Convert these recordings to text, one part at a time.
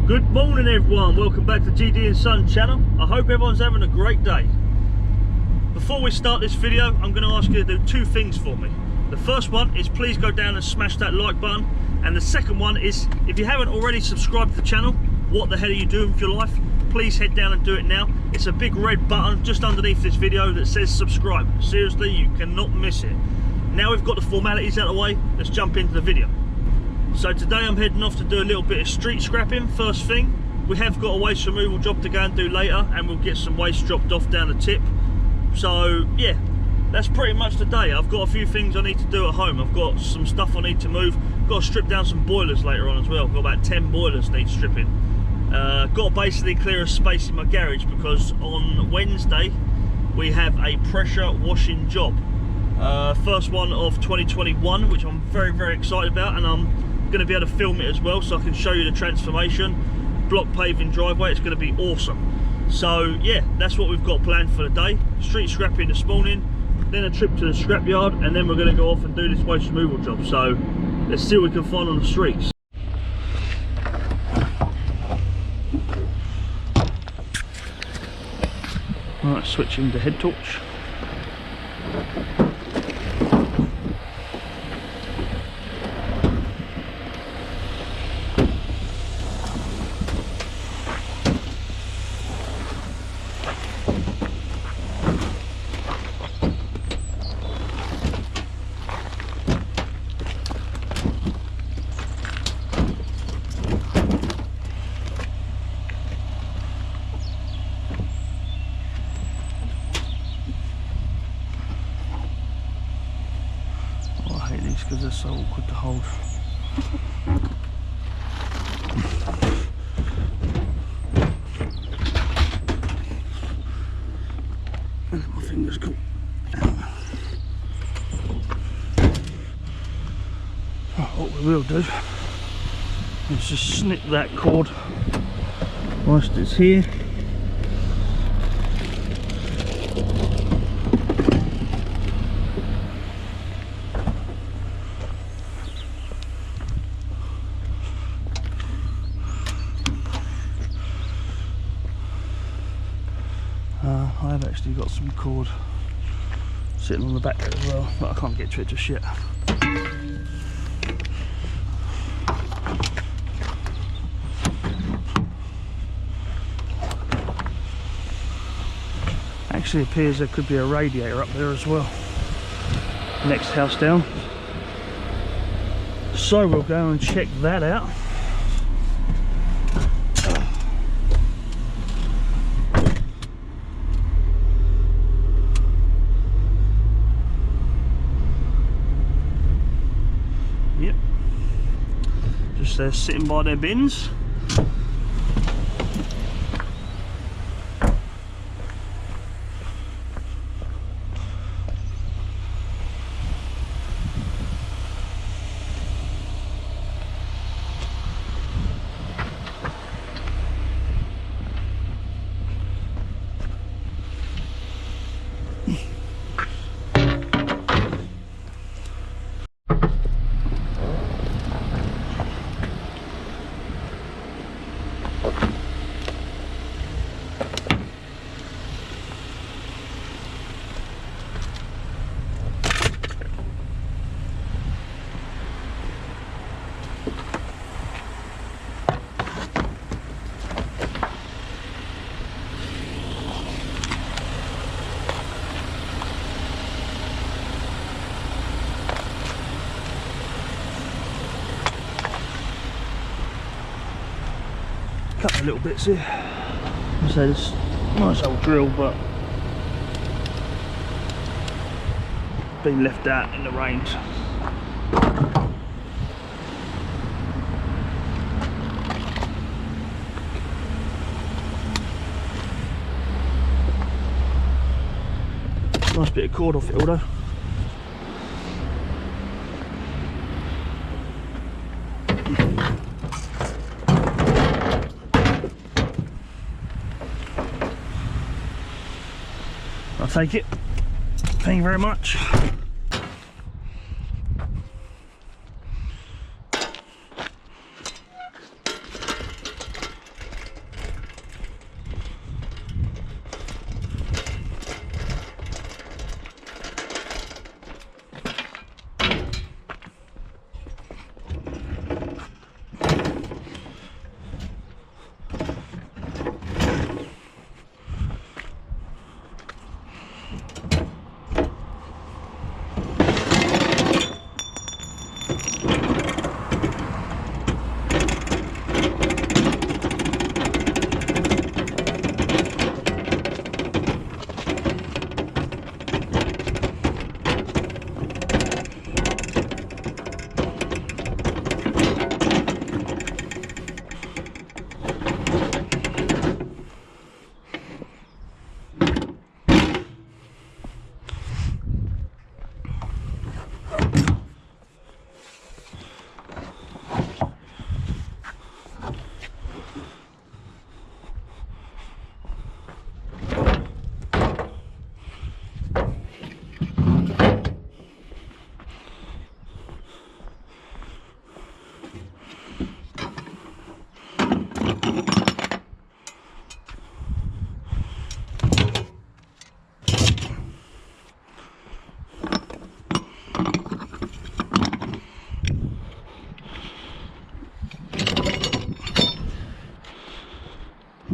Good morning everyone, welcome back to GD and Son channel. I hope everyone's having a great day. Before we start this video, I'm going to ask you to do two things for me. The first one is please go down and smash that like button, and the second one is if you haven't already subscribed to the channel, what the hell are you doing with your life? Please head down and do it now. It's a big red button just underneath this video that says subscribe. Seriously, you cannot miss it. Now we've got the formalities out of the way, let's jump into the video. So today I'm heading off to do a little bit of street scrapping. First thing, we have got a waste removal job to go and do later, and we'll get some waste dropped off down the tip. So yeah, that's pretty much the day. I've got a few things I need to do at home. I've got some stuff I need to move. Got to strip down some boilers later on as well. Got about 10 boilers need stripping. Got to basically clear a space in my garage because on Wednesday we have a pressure washing job. First one of 2021, which I'm very excited about, and I'm going to be able to film it as well so I can show you the transformation. Block paving driveway, it's going to be awesome. So yeah, that's what we've got planned for the day. Street scrapping this morning, then a trip to the scrapyard, and then we're going to go off and do this waste removal job. So let's see what we can find on the streets. Right, switching to head torch. Because they're so awkward to hold. And my fingers go. What we will do is just snip that cord whilst it's here. I've actually got some cord sitting on the back there as well, but I can't get to it just yet. Actually appears there could be a radiator up there as well, next house down. So we'll go and check that out. Yep, just there sitting by their bins. Couple of little bits here. So this nice old drill, but been left out in the rain. Nice bit of cord off it, although. I'll take it. Thank you very much.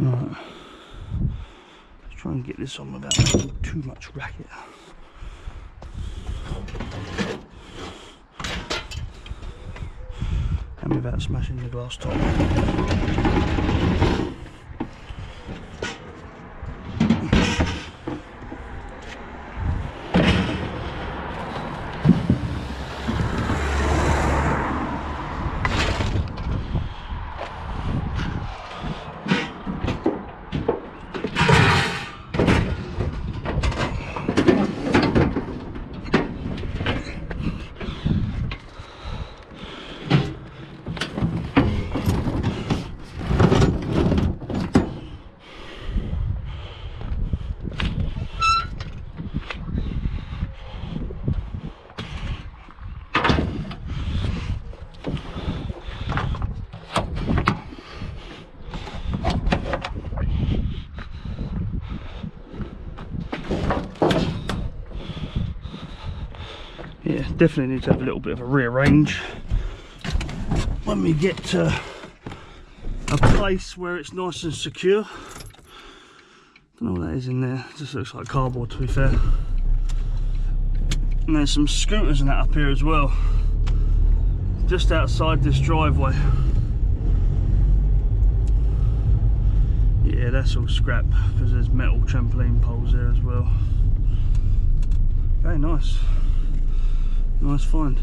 Right. Let's try and get this on without making too much racket. And without smashing the glass top. Yeah, definitely need to have a little bit of a rearrange when we get to a place where it's nice and secure. Don't know what that is in there, it just looks like cardboard to be fair. And there's some scooters and that up here as well, just outside this driveway. Yeah, that's all scrap because there's metal trampoline poles there as well. Very nice. Nice find.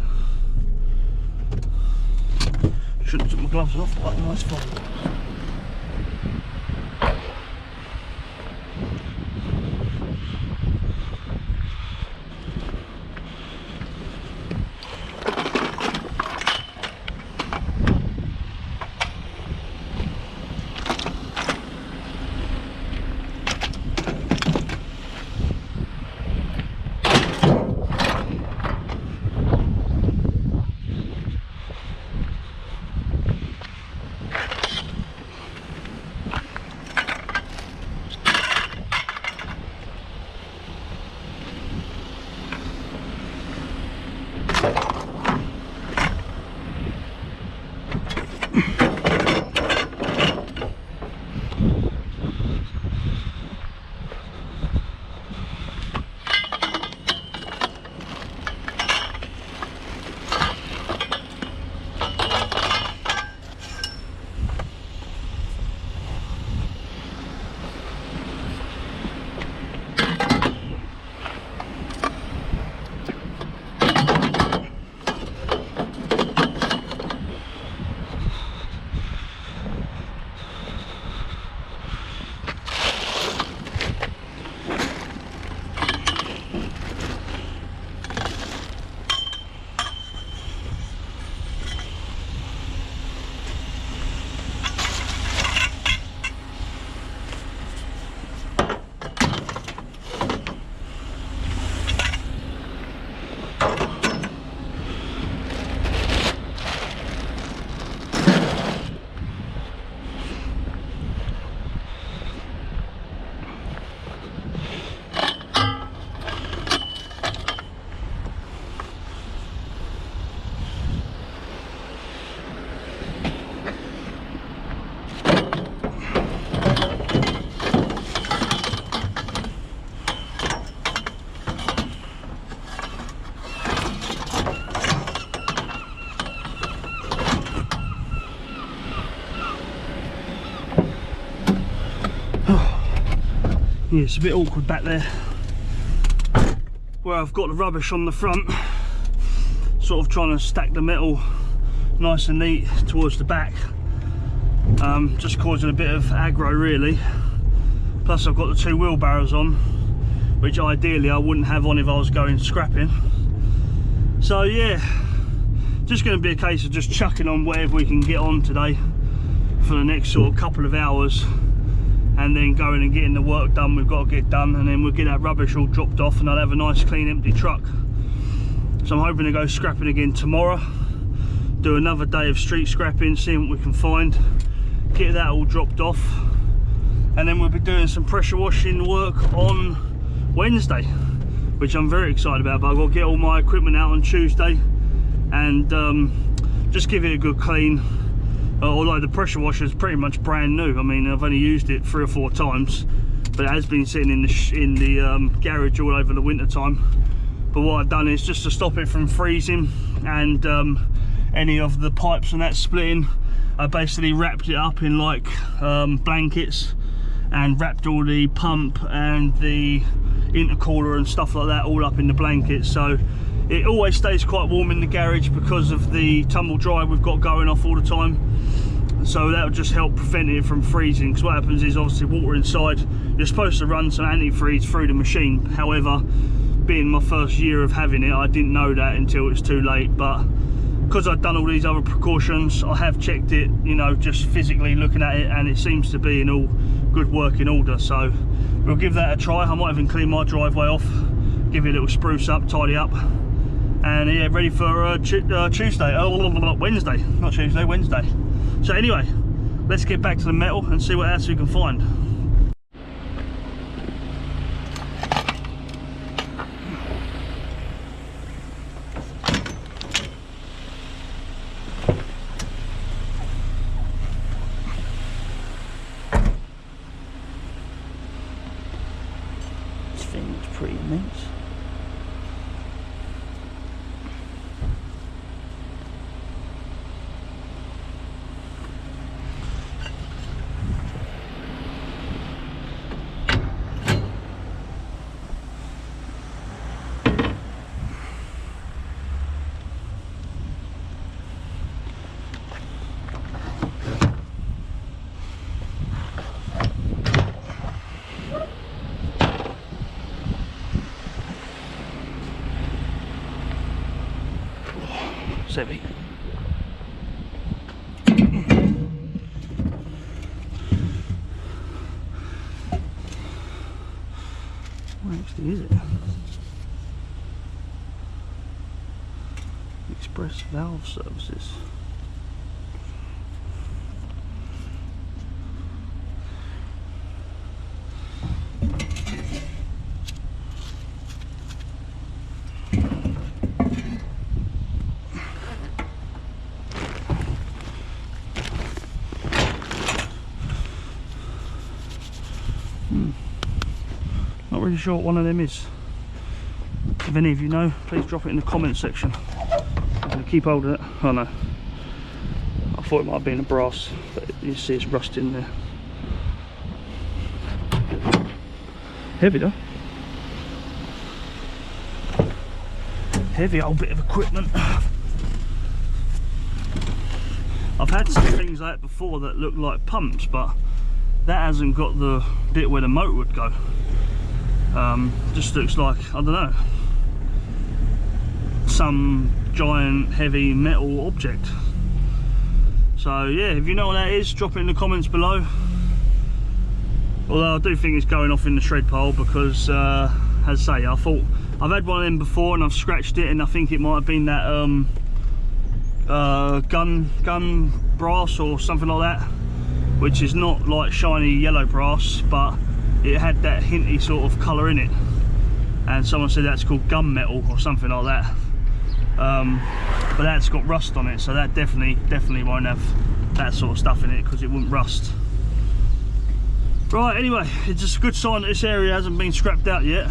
Shouldn't have took my gloves off, but nice find. Yeah, it's a bit awkward back there where I've got the rubbish on the front, sort of trying to stack the metal nice and neat towards the back, just causing a bit of aggro really. Plus I've got the two wheelbarrows on, which ideally I wouldn't have on if I was going scrapping. So yeah, just going to be a case of just chucking on whatever we can get on today for the next sort of couple of hours, and then going and getting the work done we've got to get done, and then we'll get that rubbish all dropped off and I'll have a nice clean empty truck. So I'm hoping to go scrapping again tomorrow, do another day of street scrapping, seeing what we can find, get that all dropped off, and then we'll be doing some pressure washing work on Wednesday, which I'm very excited about. But I've got to get all my equipment out on Tuesday and just give it a good clean, although the pressure washer is pretty much brand new. I mean, I've only used it 3 or 4 times, but it has been sitting in the garage all over the winter time. But what I've done is, just to stop it from freezing and any of the pipes and that splitting, I basically wrapped it up in like blankets, and wrapped all the pump and the intercooler and stuff like that all up in the blankets, so it always stays quite warm in the garage because of the tumble dryer we've got going off all the time. So that will just help prevent it from freezing, because what happens is, obviously water inside, you're supposed to run some antifreeze through the machine. However, being my first year of having it, I didn't know that until it's too late. But because I've done all these other precautions, I have checked it, you know, just physically looking at it, and it seems to be in all good working order. So we'll give that a try. I might even clean my driveway off, give it a little spruce up, tidy up, and yeah, ready for Tuesday. Oh, Wednesday, not Tuesday, Wednesday. So anyway, let's get back to the metal and see what else we can find. This thing looks pretty immense. Heavy. What actually is it? Express Valve Services. Not really sure what one of them is. If any of you know, please drop it in the comment section. I'm going to keep hold of it. Oh no, I thought it might have been a brass, but you see it's rust in there. Heavy though. Heavy old bit of equipment. I've had some things like that before that look like pumps, but that hasn't got the bit where the motor would go. Just looks like, I don't know, some giant heavy metal object. So yeah, if you know what that is, drop it in the comments below. Although I do think it's going off in the shred pile, because as I say, I thought I've had one of them before and I've scratched it, and I think it might have been that gun brass or something like that, which is not like shiny yellow brass, but it had that hinty sort of colour in it, and someone said that's called gun metal or something like that. But that's got rust on it, so that definitely won't have that sort of stuff in it, because it wouldn't rust. Right, anyway, it's just a good sign that this area hasn't been scrapped out yet,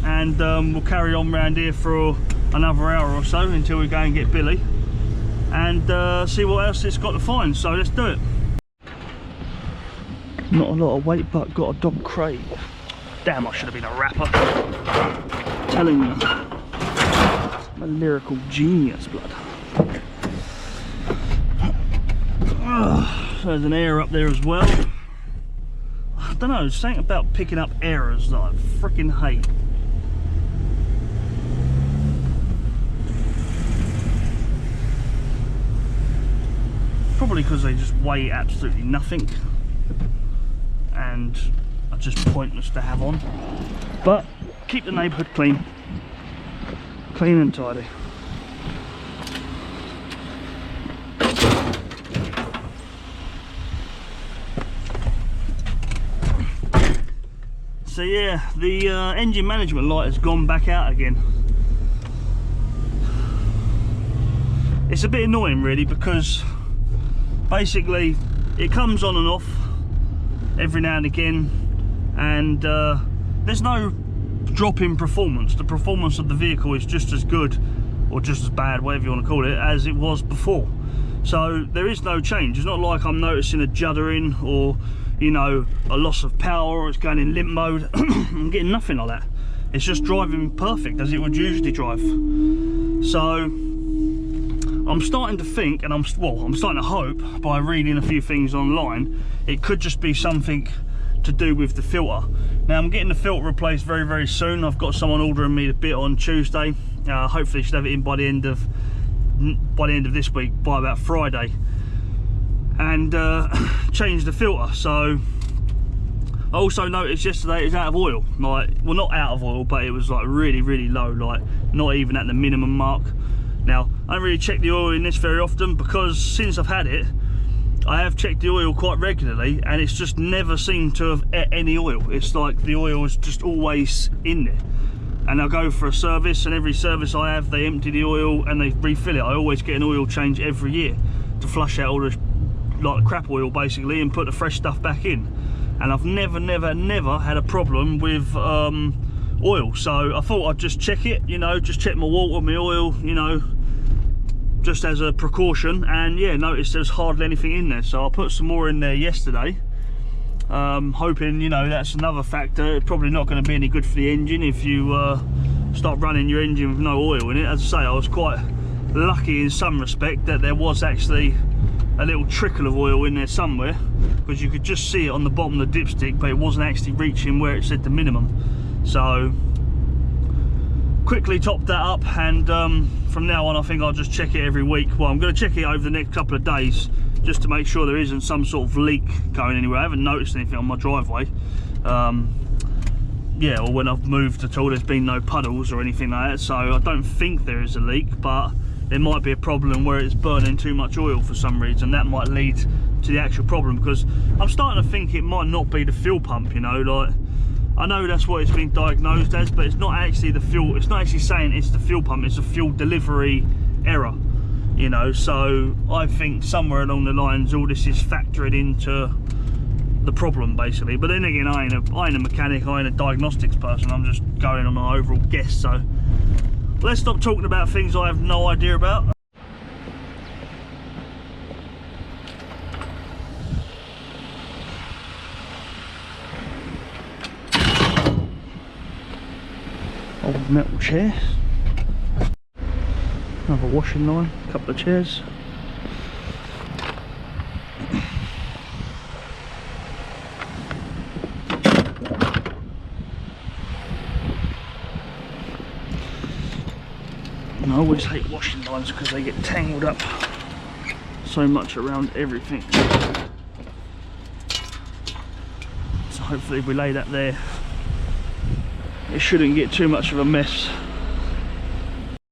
and we'll carry on around here for another hour or so until we go and get Billy and see what else it's got to find. So let's do it. Not a lot of weight, but got a dog crate. Damn, I should have been a rapper. I'm telling you, I'm a lyrical genius, blood. So there's an air up there as well. I don't know, something about picking up errors that I freaking hate. Probably because they just weigh absolutely nothing and are just pointless to have on. But keep the neighbourhood clean. Clean and tidy. So yeah, the engine management light has gone back out again. It's a bit annoying really, because basically it comes on and off every now and again, and there's no drop in performance. The performance of the vehicle is just as good, or just as bad, whatever you want to call it, as it was before. So there is no change. It's not like I'm noticing a juddering or, you know, a loss of power, or it's going in limp mode. I'm getting nothing like that. It's just driving perfect as it would usually drive. So I'm starting to think, and I'm starting to hope, by reading a few things online, it could just be something to do with the filter. Now I'm getting the filter replaced very, very soon. I've got someone ordering me the bit on Tuesday. Hopefully should have it in by the end of this week, by about Friday, and change the filter. So I also noticed yesterday it's out of oil. Like, well, not out of oil, but it was like really, really low, like not even at the minimum mark. Now I don't really check the oil in this very often, because since I've had it, I have checked the oil quite regularly, and it's just never seemed to have any oil. It's like the oil is just always in there. And I'll go for a service, and every service I have, they empty the oil and they refill it. I always get an oil change every year to flush out all the like crap oil basically, and put the fresh stuff back in. And I've never had a problem with oil. So I thought I'd just check it, you know, just check my water, my oil, you know, just as a precaution. And yeah, noticed there's hardly anything in there, so I put some more in there yesterday, hoping, you know, that's another factor. It's probably not going to be any good for the engine if you start running your engine with no oil in it. As I say, I was quite lucky in some respect that there was actually a little trickle of oil in there somewhere, because you could just see it on the bottom of the dipstick, but it wasn't actually reaching where it said the minimum. So quickly topped that up, and from now on I think I'll just check it every week. Well, I'm going to check it over the next couple of days, just to make sure there isn't some sort of leak going anywhere. I haven't noticed anything on my driveway, yeah, or when I've moved at all, there's been no puddles or anything like that, so I don't think there is a leak. But there might be a problem where it's burning too much oil for some reason. That might lead to the actual problem, because I'm starting to think it might not be the fuel pump, you know. Like, I know that's what it's been diagnosed as, but it's not actually the fuel, it's not actually saying it's the fuel pump, it's a fuel delivery error, you know. So I think somewhere along the lines all this is factored into the problem basically. But then again, I ain't a mechanic, I ain't a diagnostics person, I'm just going on my overall guess. So let's stop talking about things I have no idea about. Old metal chair, another washing line, a couple of chairs. And I always hate washing lines because they get tangled up so much around everything. So hopefully if we lay that there, it shouldn't get too much of a mess.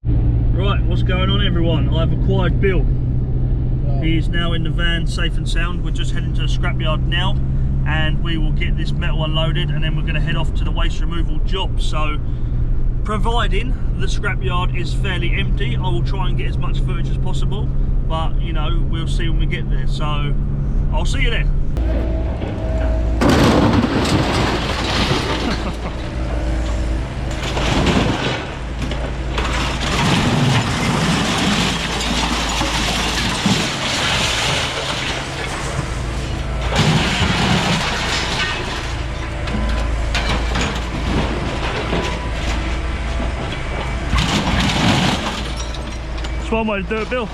Right, what's going on everyone? I've acquired Bill. Wow. He is now in the van safe and sound. We're just heading to the scrapyard now, and we will get this metal unloaded, and then we're going to head off to the waste removal job. So providing the scrapyard is fairly empty, I will try and get as much footage as possible, but you know, we'll see when we get there. So I'll see you there. That's one way to do it, Bill.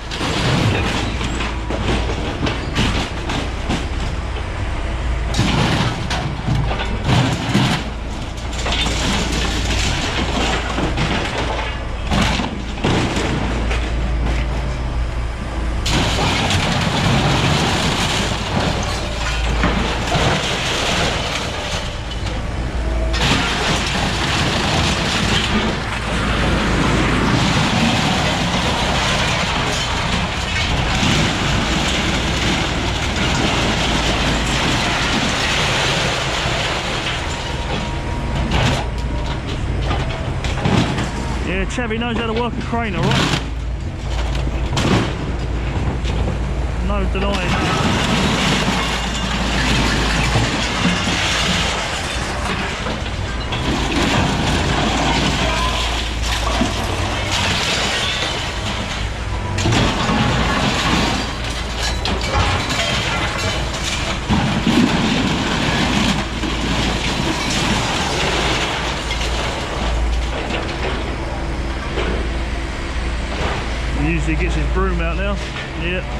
Chevy knows how to work a crane, alright? no denying that. He usually gets his broom out now. Yeah.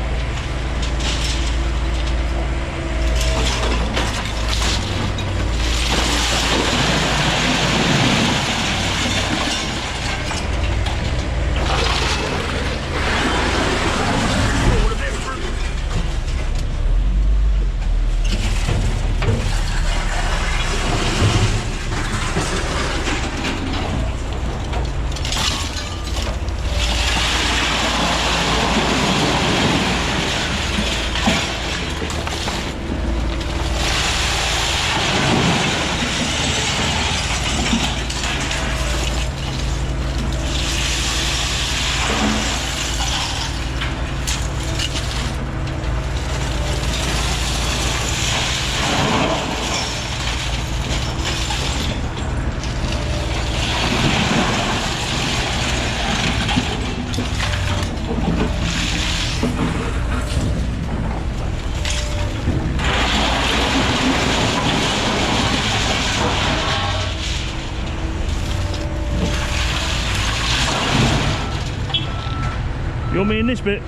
You want me in this bit?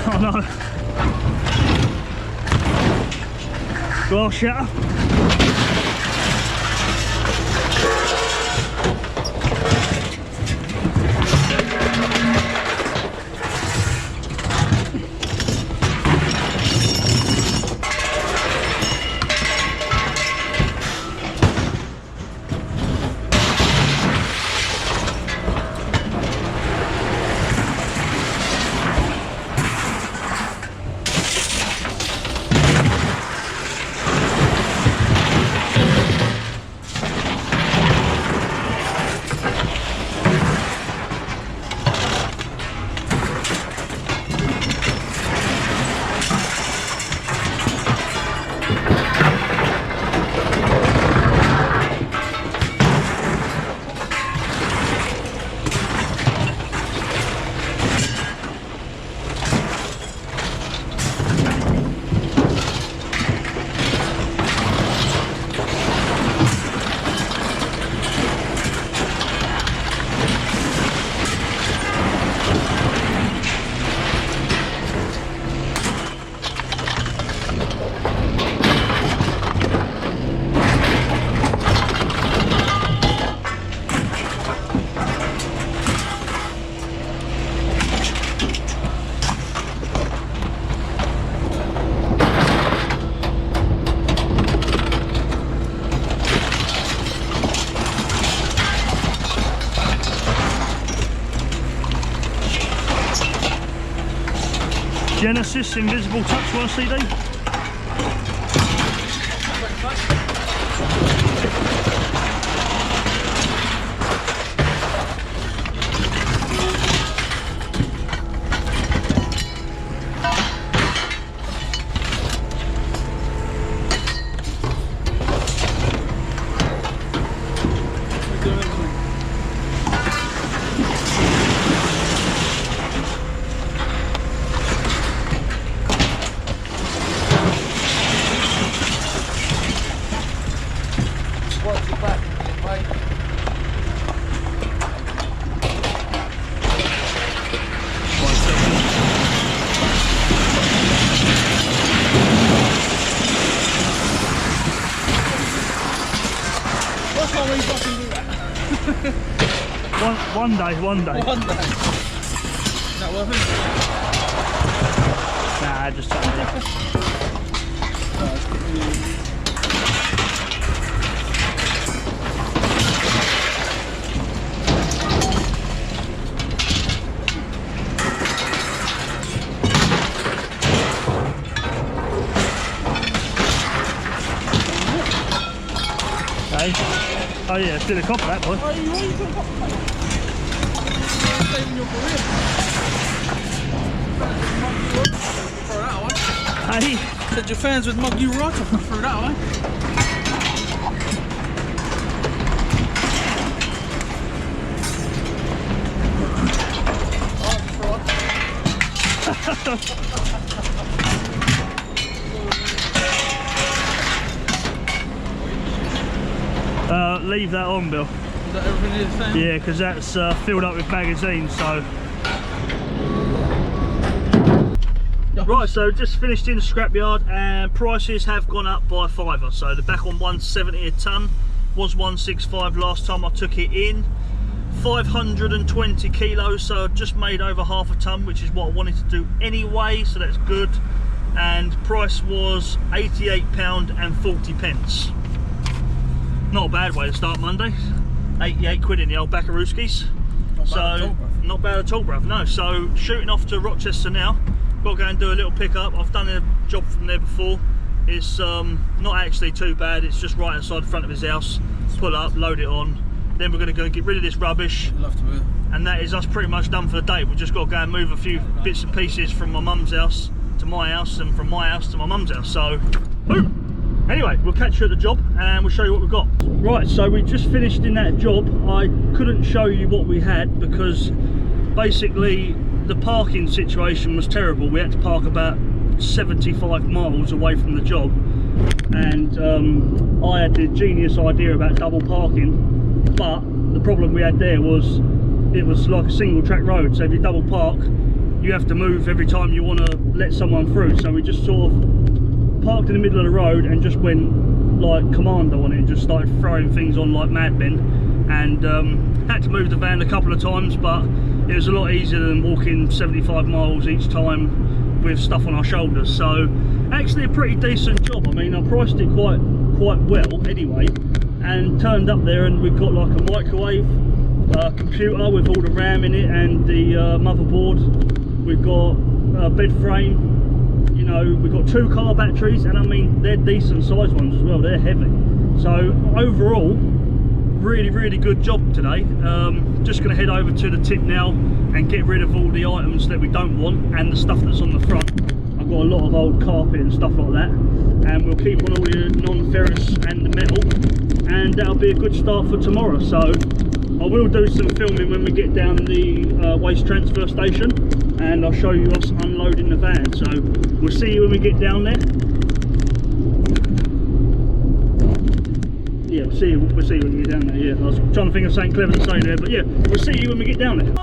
Oh no. Glass shatter. Genesis Invisible Touch One CD. One day. One day. that working? Nah, just tighten it up. Okay. Oh yeah, still a cop of that boy. Why are you putting copper plate on? Saving your career. Throw that away. Hey. Said your fans would mug you right off and throw that away. Leave that on, Bill. Is that everything is the same? Yeah, because that's filled up with magazines, so. Right, so just finished in the scrapyard and prices have gone up by £5. So they're back on 170 a tonne, was 165 last time I took it in. 520 kilos, so I just made over half a tonne, which is what I wanted to do anyway, so that's good. And price was £88.40. Not a bad way to start Monday. 88 quid in the old Backarooskies. Not bad at all, bruv. No, so shooting off to Rochester now. Got to go and do a little pickup. I've done a job from there before. It's not actually too bad. It's just right outside the front of his house. Pull up, load it on. Then we're going to go get rid of this rubbish. I'd love to hear. And that is us pretty much done for the day. We've just got to go and move a few bits and pieces from my mum's house to my house, and from my house to my mum's house. So, boom. Anyway, we'll catch you at the job and we'll show you what we've got. Right, so we just finished in that job. I couldn't show you what we had because basically the parking situation was terrible. We had to park about 75 miles away from the job, and I had the genius idea about double parking, but the problem we had there was it was like a single track road, so if you double park you have to move every time you want to let someone through. So we just sort of parked in the middle of the road and just went like commando on it and just started throwing things on like madmen, and had to move the van a couple of times, but it was a lot easier than walking 75 miles each time with stuff on our shoulders. So actually a pretty decent job. I mean, I priced it quite well anyway, and turned up there and we've got like a microwave, computer with all the RAM in it and the motherboard. We've got a bed frame. You know, we've got 2 car batteries, and I mean they're decent sized ones as well. They're heavy. So overall, really good job today. Just going to head over to the tip now and get rid of all the items that we don't want and the stuff that's on the front. I've got a lot of old carpet and stuff like that, and we'll keep on all the non-ferrous and the metal, and that'll be a good start for tomorrow. So I will do some filming when we get down the waste transfer station, and I'll show you us unloading the van. So we'll see you when we get down there. Yeah, we'll see you when we get down there. Yeah, I was trying to think of something clever to say there, but yeah, we'll see you when we get down there.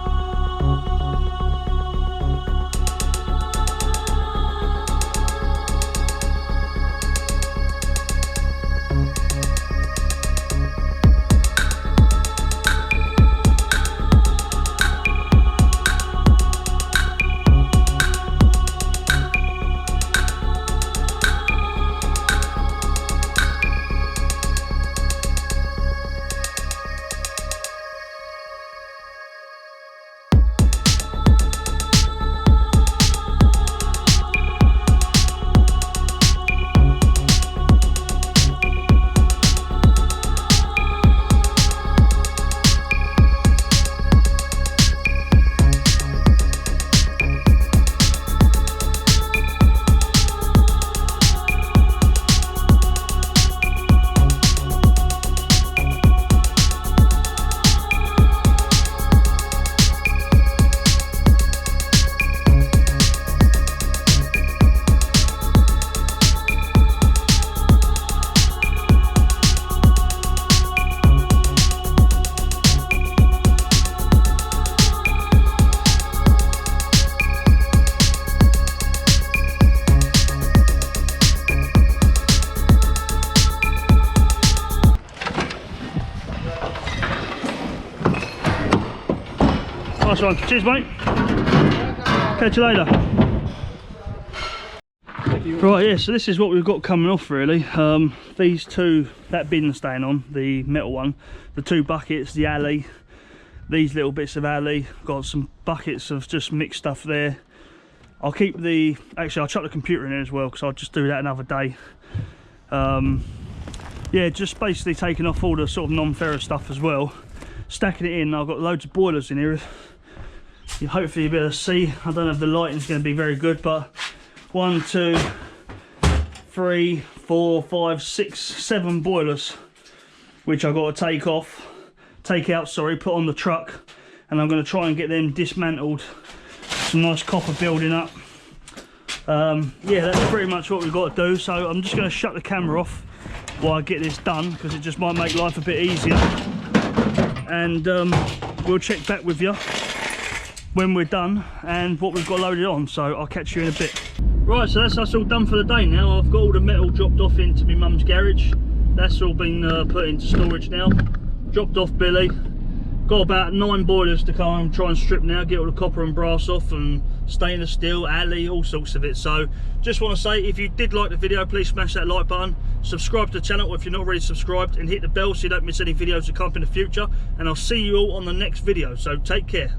Nice one. Cheers, mate. Catch you later. Right, yeah, so this is what we've got coming off really. These two, that bin staying on, the metal one, the two buckets, the alley, these little bits of alley, got some buckets of just mixed stuff there. I'll keep the, actually I'll chuck the computer in there as well because I'll just do that another day. Yeah, just basically taking off all the sort of non-ferrous stuff as well, stacking it in. I've got loads of boilers in here. Hopefully you'll be able to see. I don't know if the lighting's going to be very good, but 1, 2, 3, 4, 5, 6, 7 boilers, which I've got to take out, sorry, put on the truck, and I'm going to try and get them dismantled. Some nice copper building up. Yeah, that's pretty much what we've got to do. So I'm just going to shut the camera off while I get this done, because it just might make life a bit easier. And we'll check back with you when we're done and what we've got loaded on. So I'll catch you in a bit. Right, so that's us all done for the day now. I've got all the metal dropped off into my mum's garage. That's all been put into storage now. Dropped off Billy. Got about 9 boilers to come and try and strip now, get all the copper and brass off, and stainless steel, alley, all sorts of it. So just want to say, if you did like the video, please smash that like button, subscribe to the channel if you're not already subscribed, and hit the bell so you don't miss any videos that come up in the future. And I'll see you all on the next video, so take care.